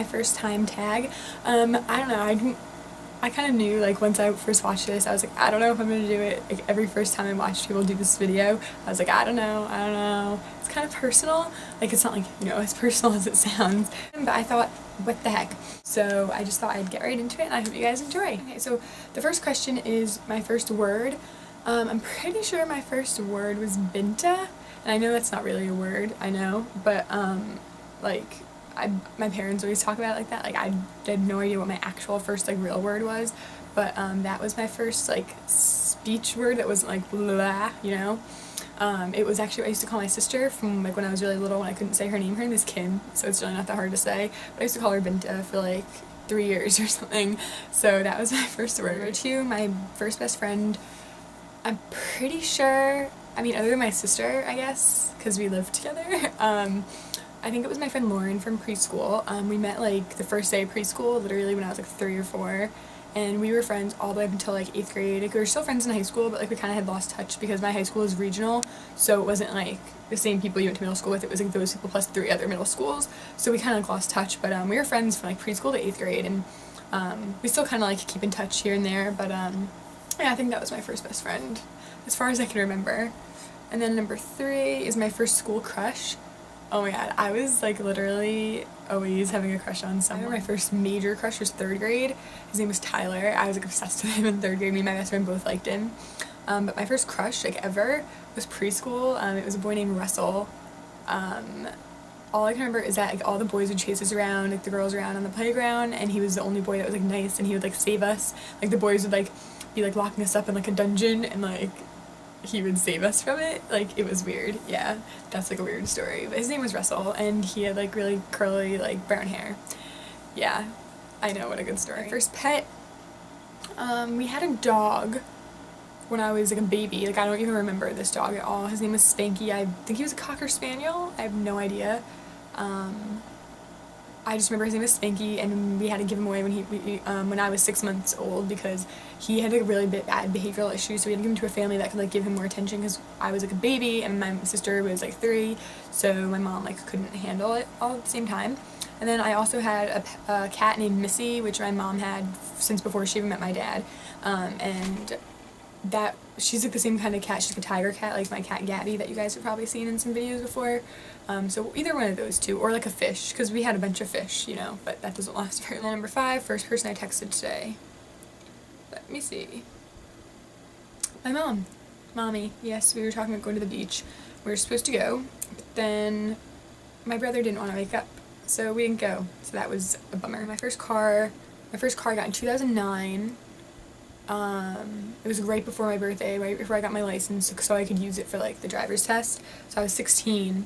first time tag. I don't know, I kind of knew, like, once I first watched this, I was like, I don't know if I'm gonna do it. Like, every first time I watched people do this video, I was like, I don't know. It's kind of personal. Like, it's not like, you know, as personal as it sounds. But I thought, what the heck? So I just thought I'd get right into it, and I hope you guys enjoy. Okay, so the first question is my first word. I'm pretty sure my first word was binta, and I know that's not really a word, I know, but, like, my parents always talk about it like that. Like, I had no idea what my actual first, like, real word was, but that was my first, like, speech word that wasn't like blah, you know. It was actually what I used to call my sister from, like, when I was really little, when I couldn't say her name. Her name is Kim, so it's really not that hard to say, but I used to call her Binta for like 3 years or something. So that was my first word. Number 2, my first best friend, I'm pretty sure, I mean, other than my sister, I guess, because we lived together, I think it was my friend Lauren from preschool. We met, like, the first day of preschool, literally when I was like 3 or 4, and we were friends all the way up until like 8th grade. Like, we were still friends in high school, but like we kind of had lost touch because my high school is regional, so it wasn't like the same people you went to middle school with. It was like those people plus 3 other middle schools, so we kind of like lost touch. But we were friends from like preschool to 8th grade, and we still kind of like keep in touch here and there. But yeah, I think that was my first best friend as far as I can remember. And then number 3 is my first school crush. Oh my god, I was like literally always having a crush on someone. I remember my first major crush was 3rd grade. His name was Tyler. I was like obsessed with him in 3rd grade. Me and my best friend both liked him. But my first crush, like, ever was preschool. It was a boy named Russell. All I can remember is that, like, all the boys would chase us around, like the girls around on the playground, and he was the only boy that was like nice, and he would like save us. Like, the boys would like be like locking us up in like a dungeon, and like he would save us from it. Like, it was weird. Yeah, that's like a weird story. But his name was Russell, and he had like really curly, like, brown hair. Yeah, I know, what a good story. My first pet, we had a dog when I was like a baby. Like, I don't even remember this dog at all. His name was Spanky. I think he was a Cocker Spaniel. I have no idea. I just remember his name was Spanky, and we had to give him away when I was 6 months old because he had a really bad behavioral issue, so we had to give him to a family that could like give him more attention because I was like a baby and my sister was like 3, so my mom like couldn't handle it all at the same time. And then I also had a cat named Missy, which my mom had since before she even met my dad, and that she's like the same kind of cat. She's like a tiger cat, like my cat Gabby that you guys have probably seen in some videos before. So either one of those two, or like a fish, because we had a bunch of fish, you know, but that doesn't last very long. Number 5, first person I texted today. Let me see. My mom. Mommy. Yes, we were talking about going to the beach. We were supposed to go, but then my brother didn't want to wake up, so we didn't go. So that was a bummer. My first car I got in 2009. It was right before my birthday, right before I got my license, so I could use it for like the driver's test. So I was 16.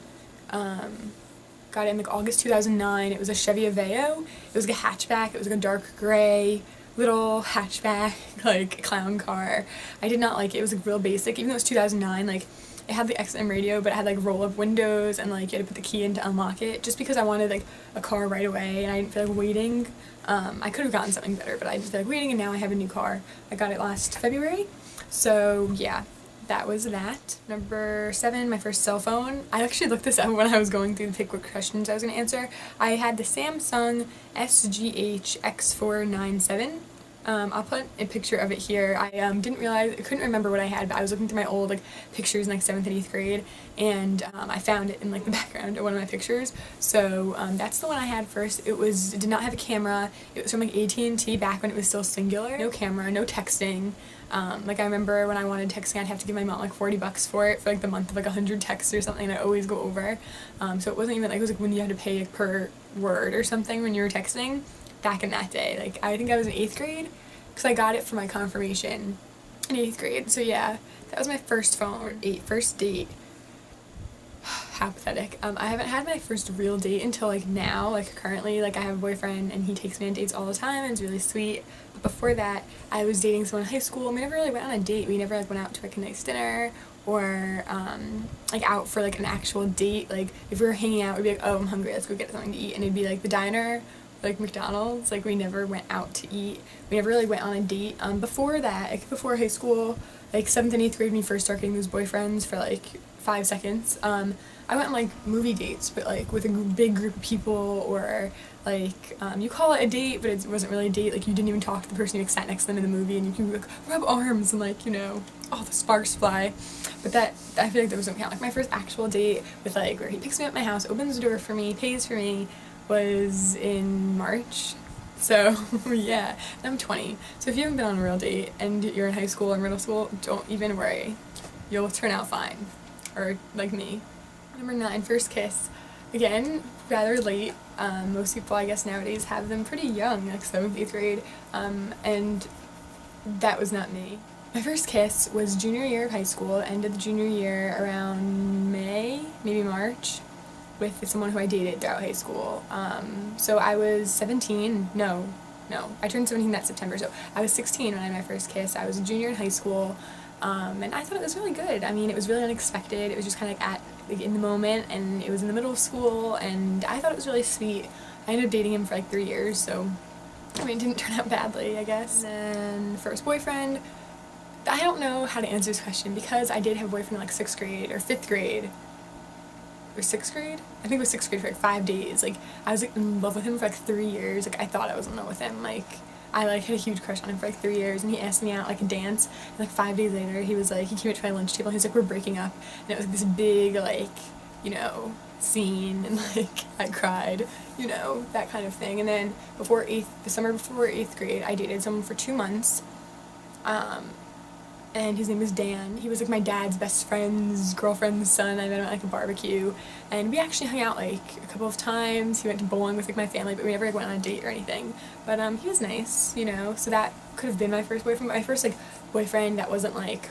Got it in like August 2009. It was a Chevy Aveo. It was like a hatchback. It was like a dark gray little hatchback, like, clown car. I did not like it. It was like real basic, even though it was 2009. Like, it had the XM radio, but it had like roll-up windows, and like you had to put the key in to unlock it, just because I wanted like a car right away and I didn't feel like waiting. I could have gotten something better, but I just feel like waiting, and now I have a new car. I got it last February, so yeah, that was that. Number 7, my first cell phone. I actually looked this up when I was going through the pick what questions I was going to answer. I had the Samsung SGH X497. I'll put a picture of it here. I couldn't remember what I had, but I was looking through my old like pictures in like 7th and 8th grade, and I found it in like the background of one of my pictures. So that's the one I had first. It did not have a camera. It was from like AT&T back when it was still singular. No camera, no texting. Like, I remember when I wanted texting, I'd have to give my mom like $40 for it for like the month of like 100 texts or something, and I'd always go over. So it wasn't even like, it was like when you had to pay like, per word or something when you were texting. Back in that day, like, I think I was in 8th grade because I got it for my confirmation in 8th grade. So yeah, that was my first phone. First date. How pathetic. I haven't had my first real date until like now. Like, currently, like, I have a boyfriend and he takes me on dates all the time and it's really sweet. But before that, I was dating someone in high school and we never really went on a date. We never like went out to like a nice dinner or like out for like an actual date. Like, if we were hanging out, we'd be like, oh, I'm hungry, let's go get something to eat, and it'd be like the diner, like McDonald's. Like, we never went out to eat. We never really went on a date. Before that, like before high school, like 7th and 8th grade, when you first start getting those boyfriends for like 5 seconds, I went on like movie dates, but like with a big group of people, or like, you call it a date, but it wasn't really a date. Like, you didn't even talk to the person, you like sat next to them in the movie, and you can like rub arms and like, you know, all the sparks fly. But that, I feel like that doesn't count. Like, my first actual date with like where he picks me up at my house, opens the door for me, pays for me, was in March. So yeah, and I'm 20. So if you haven't been on a real date and you're in high school or middle school, don't even worry. You'll turn out fine. Or like me. Number 9, first kiss. Again, rather late. Most people, I guess, nowadays have them pretty young, like 7th, 8th grade, and that was not me. My first kiss was junior year of high school, ended the junior year around May, maybe March, with someone who I dated throughout high school. So I was 17, no, I turned 17 that September, so I was 16 when I had my first kiss. I was a junior in high school, and I thought it was really good. I mean, it was really unexpected. It was just kind of like in the moment, and it was in the middle of school, and I thought it was really sweet. I ended up dating him for like 3 years, so I mean, it didn't turn out badly, I guess. And first boyfriend, I don't know how to answer this question because I did have a boyfriend in like 6th grade or 5th grade. Or 6th grade? I think it was 6th grade for like 5 days. Like, I was like in love with him for like 3 years. Like, I thought I was in love with him. Like, I like had a huge crush on him for like 3 years, and he asked me out like a dance, and like 5 days later he was like, he came up to my lunch table and he was like, we're breaking up, and it was like this big like, you know, scene, and like I cried, you know, that kind of thing. And then the summer before 8th grade, I dated someone for 2 months, and his name was Dan. He was like my dad's best friend's girlfriend's son. I met him at like a barbecue, and we actually hung out like a couple of times. He went to bowling with like my family, but we never like went on a date or anything. But he was nice, you know, so that could have been my first boyfriend. But my first like boyfriend that wasn't like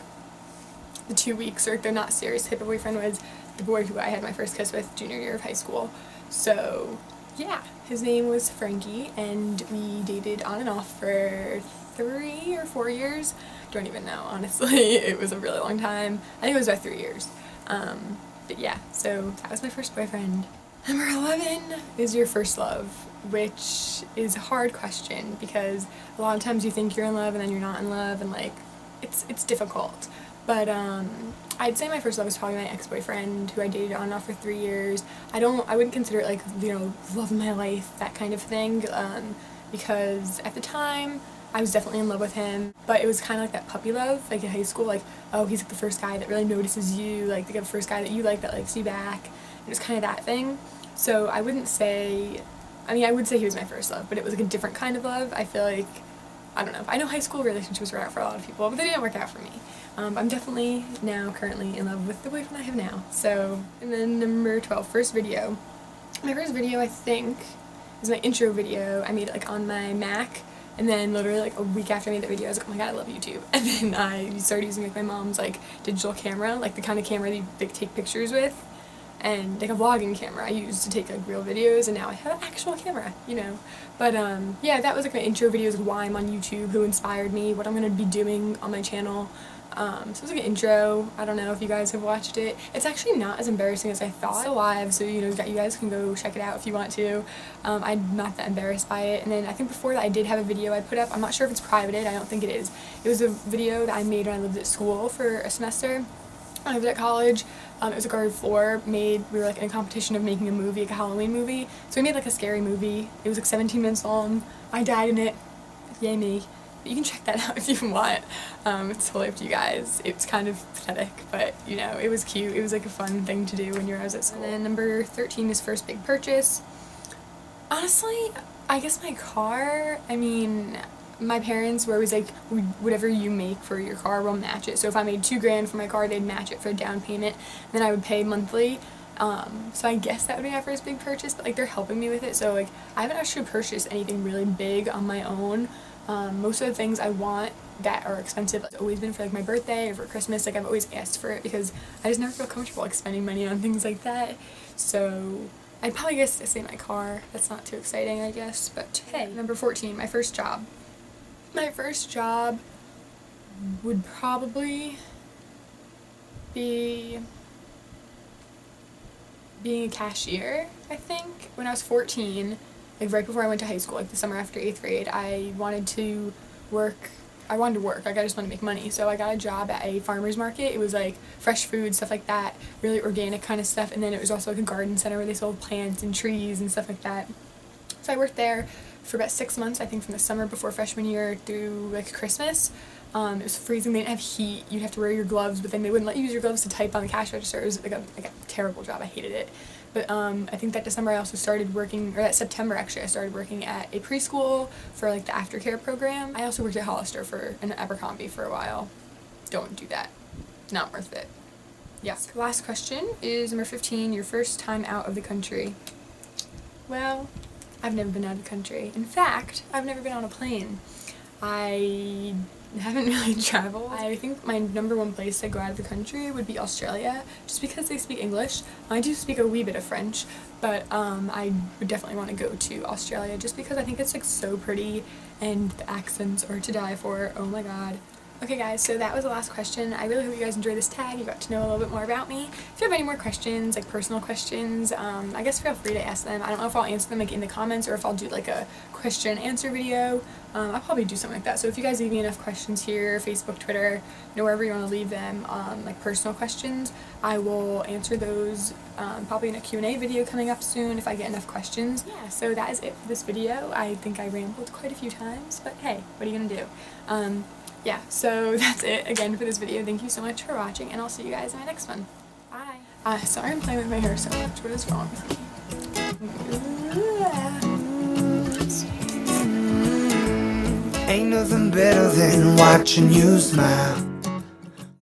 the 2 weeks or the not serious type of boyfriend was the boy who I had my first kiss with junior year of high school. So yeah, his name was Frankie, and we dated on and off for 3 or 4 years. Don't even know, honestly. It was a really long time. I think it was about 3 years. But yeah, so that was my first boyfriend. Number 11 is your first love, which is a hard question because a lot of times you think you're in love and then you're not in love, and like it's difficult. But I'd say my first love was probably my ex-boyfriend who I dated on and off for 3 years. I wouldn't consider it like, you know, love of my life, that kind of thing, because at the time I was definitely in love with him, but it was kind of like that puppy love, like in high school, like, oh, he's like the first guy that really notices you, like the first guy that you like that likes you back. It was kind of that thing. So I wouldn't say, I mean, I would say he was my first love, but it was like a different kind of love. I feel like, I don't know, I know high school relationships work out for a lot of people, but they didn't work out for me. I'm definitely now currently in love with the boyfriend I have now. So, and then number 12, first video. My first video, I think, is my intro video. I made it like on my Mac. And then literally like a week after I made that video, I was like, oh my god, I love YouTube. And then I started using like my mom's like digital camera, like the kind of camera that you take pictures with, and like a vlogging camera I used to take like real videos, and now I have an actual camera, you know. But yeah, that was like my intro videos, like why I'm on YouTube, who inspired me, what I'm gonna be doing on my channel. So it was like an intro. I don't know if you guys have watched it. It's actually not as embarrassing as I thought. It's still live, so you know, you guys can go check it out if you want to. I'm not that embarrassed by it. And then I think before that I did have a video I put up. I'm not sure if it's privated. I don't think it is. It was a video that I made when I lived at school for a semester. I lived at college. It was like our floor made, we were like in a competition of making a movie, like a Halloween movie. So we made like a scary movie. It was like 17 minutes long. I died in it. Yay me. But you can check that out if you want. It's totally up to you guys. It's kind of pathetic, but you know, it was cute. It was like a fun thing to do when I was at school. And then number 13 is first big purchase. Honestly, I guess my car. I mean, my parents were always like, whatever you make for your car, we'll match it. So if I made $2 grand for my car, they'd match it for a down payment, and then I would pay monthly. So I guess that would be my first big purchase, but like they're helping me with it, so like I haven't actually purchased anything really big on my own. Most of the things I want that are expensive, it's always been for like my birthday or for Christmas. Like I've always asked for it because I just never feel comfortable like spending money on things like that. So I'd probably guess to say my car. That's not too exciting, I guess, but hey. Number 14, my first job. My first job would probably be being a cashier, I think. When I was 14, like right before I went to high school, like the summer after 8th grade, I wanted to work. Like I just wanted to make money. So I got a job at a farmer's market. It was like fresh food, stuff like that, really organic kind of stuff. And then it was also like a garden center where they sold plants and trees and stuff like that. So I worked there for about 6 months, I think from the summer before freshman year through like Christmas. It was freezing, they didn't have heat, you'd have to wear your gloves, but then they wouldn't let you use your gloves to type on the cash register. It was like a terrible job, I hated it. But I think that December I also started working, or that September actually, I started working at a preschool for like the aftercare program. I also worked at Hollister and Abercrombie for a while. Don't do that. It's not worth it. Yeah. So last question is number 15, your first time out of the country. Well, I've never been out of the country. In fact, I've never been on a plane. I haven't really traveled. I think my number one place to go out of the country would be Australia, just because they speak English. I do speak a wee bit of French, but I would definitely want to go to Australia just because I think it's like so pretty and the accents are to die for. Oh my god. Okay guys, so that was the last question. I really hope you guys enjoyed this tag. You got to know a little bit more about me. If you have any more questions, like personal questions, I guess feel free to ask them. I don't know if I'll answer them like in the comments or if I'll do like a question and answer video. I'll probably do something like that. So if you guys leave me enough questions here, Facebook, Twitter, wherever you want to leave them, like personal questions, I will answer those probably in a Q&A video coming up soon if I get enough questions. Yeah, so that is it for this video. I think I rambled quite a few times, but hey, what are you gonna do? Yeah, so that's it again for this video. Thank you so much for watching, and I'll see you guys in my next one. Bye. Sorry I'm playing with my hair so much. What is wrong with me? Ain't nothing better than watching you smile.